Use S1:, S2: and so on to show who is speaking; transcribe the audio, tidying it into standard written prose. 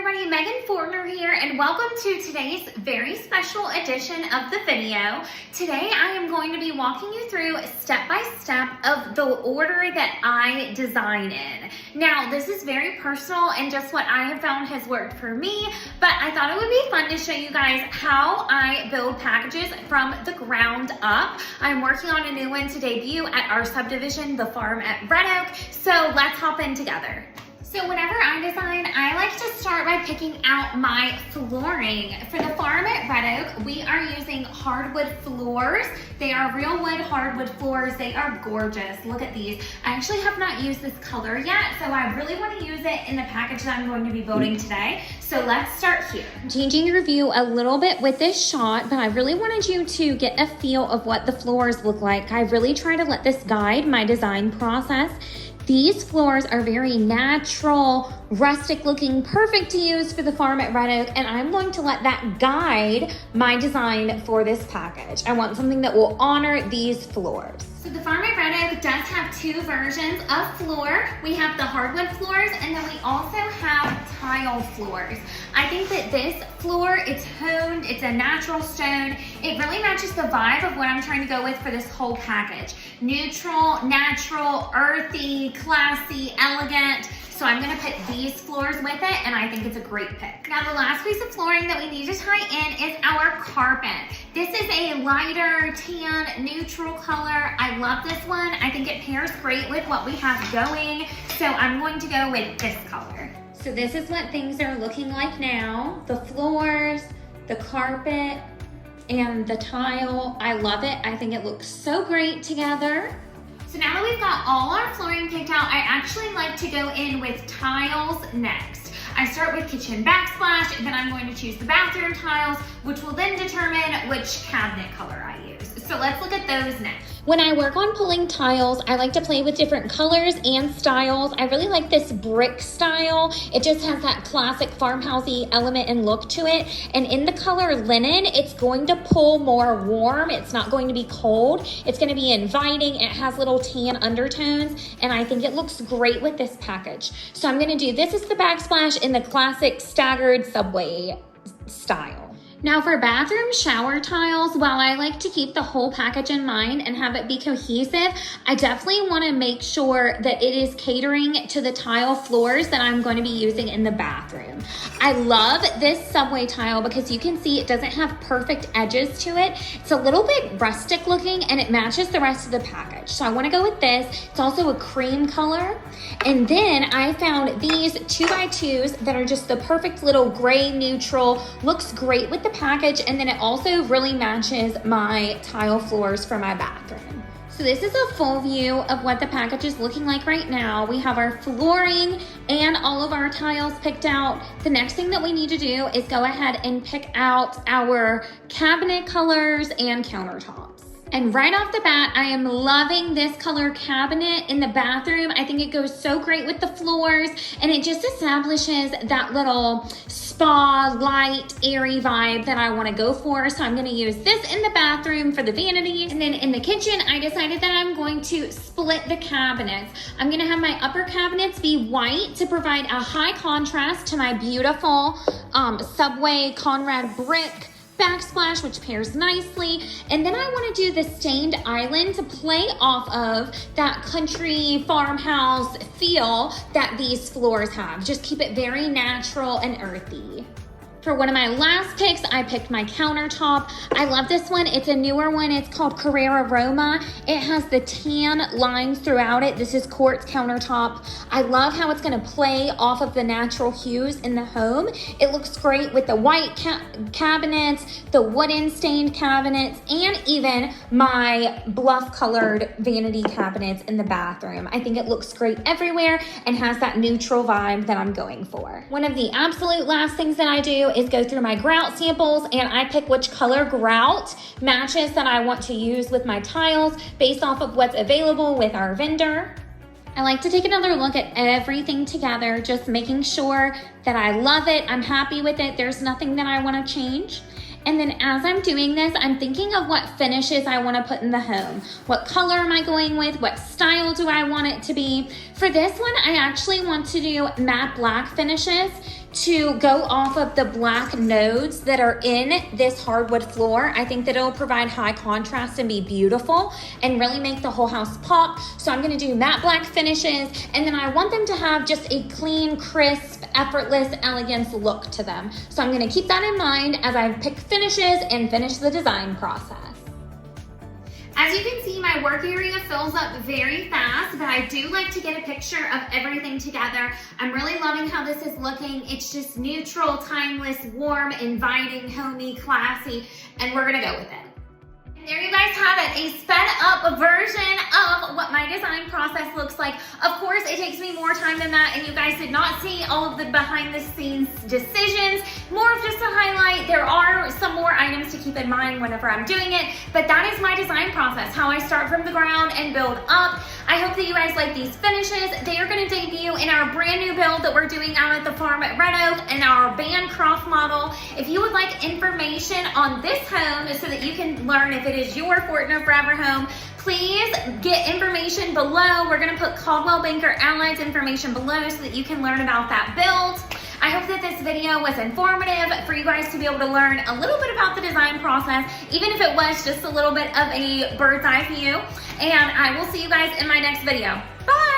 S1: everybody, Megan Fortner here, and welcome to today's very special edition of the video. Today I am going to be walking you through step by step of the order that I design in. Now this is very personal and just what I have found has worked for me, but I thought it would be fun to show you guys how I build packages from the ground up. I'm working on a new one to debut at our subdivision, the farm at Red Oak, so let's hop in together. So whenever I design, I like to start by picking out my flooring. For the farm at Red Oak, we are using hardwood floors. They are real wood hardwood floors. They are gorgeous. Look at these. I actually have not used this color yet, so I really want to use it in the package that I'm going to be building today. So let's start here. I'm changing your view a little bit with this shot, but I really wanted you to get a feel of what the floors look like. I really try to let this guide my design process. These floors are very natural, rustic looking, perfect to use for the farm at Red Oak, and I'm going to let that guide my design for this package. I want something that will honor these floors. So the farm at Red Oak does have two versions of floor. We have the hardwood floors, and then we also have tile floors. I think that this floor, it's honed, it's a natural stone. It really matches the vibe of what I'm trying to go with for this whole package. Neutral, natural, earthy, classy, elegant. So I'm gonna put these floors with it, and I think it's a great pick. Now the last piece of flooring that we need to tie in is our carpet. This is a lighter tan neutral color. I love this one. I think it pairs great with what we have going. So I'm going to go with this color. So this is what things are looking like now. The floors, the carpet, and the tile. I love it. I think it looks so great together. So now that we've got all our flooring picked out, I actually like to go in with tiles next. I start with kitchen backsplash, and then I'm going to choose the bathroom tiles, which will then determine which cabinet color I use. So let's look at those next. When I work on pulling tiles, I like to play with different colors and styles. I really like this brick style. It just has that classic farmhousey element and look to it. And in the color linen, it's going to pull more warm. It's not going to be cold. It's going to be inviting. It has little tan undertones, and I think it looks great with this package. So I'm going to do this as the backsplash in the classic staggered subway style. Now for bathroom shower tiles, while I like to keep the whole package in mind and have it be cohesive, I definitely want to make sure that it is catering to the tile floors that I'm going to be using in the bathroom. I love this subway tile because you can see it doesn't have perfect edges to it. It's a little bit rustic looking, and it matches the rest of the package. So I want to go with this. It's also a cream color. And then I found these 2x2s that are just the perfect little gray neutral. Looks great with the package, and then it also really matches my tile floors for my bathroom. So this is a full view of what the package is looking like right now. We have our flooring and all of our tiles picked out. The next thing that we need to do is go ahead and pick out our cabinet colors and countertops. And right off the bat, I am loving this color cabinet in the bathroom. I think it goes so great with the floors, and it just establishes that little spa, light, airy vibe that I want to go for. So I'm going to use this in the bathroom for the vanities. And then in the kitchen, I decided that I'm going to split the cabinets. I'm going to have my upper cabinets be white to provide a high contrast to my beautiful Subway Conrad brick backsplash, which pairs nicely. And then I want to do the stained island to play off of that country farmhouse feel that these floors have. Just keep it very natural and earthy. For one of my last picks, I picked my countertop. I love this one. It's a newer one. It's called Carrera Roma. It has the tan lines throughout it. This is quartz countertop. I love how it's gonna play off of the natural hues in the home. It looks great with the white cabinets, the wooden stained cabinets, and even my bluff colored vanity cabinets in the bathroom. I think it looks great everywhere and has that neutral vibe that I'm going for. One of the absolute last things that I do is go through my grout samples, and I pick which color grout matches that I want to use with my tiles based off of what's available with our vendor. I like to take another look at everything together, just making sure that I love it, I'm happy with it, there's nothing that I want to change. And then as I'm doing this, I'm thinking of what finishes I want to put in the home. What color am I going with? What style do I want it to be? For this one, I actually want to do matte black finishes to go off of the black nodes that are in this hardwood floor. I think that it'll provide high contrast and be beautiful and really make the whole house pop. So I'm gonna do matte black finishes, and then I want them to have just a clean, crisp, effortless elegance look to them. So I'm gonna keep that in mind as I pick finishes and finish the design process. As you can see, my work area fills up very fast, but I do like to get a picture of everything together. I'm really loving how this is looking. It's just neutral, timeless, warm, inviting, homey, classy, and we're gonna go with it. There you guys have it, a sped up version of what my design process looks like. Of course, it takes me more time than that, and you guys did not see all of the behind the scenes decisions. More of just a highlight. There are some more items to keep in mind whenever I'm doing it, but that is my design process, how I start from the ground and build up. I hope that you guys like these finishes. They are gonna debut in our brand new build that we're doing out at the farm at Red Oak and our Bancroft model. If you would like information on this home so that you can learn if it is your Fortner Forever home, please get information below. We're gonna put Caldwell Banker Allies information below so that you can learn about that build. I hope that this video was informative for you guys to be able to learn a little bit about the design process, even if it was just a little bit of a bird's eye view. And I will see you guys in my next video. Bye!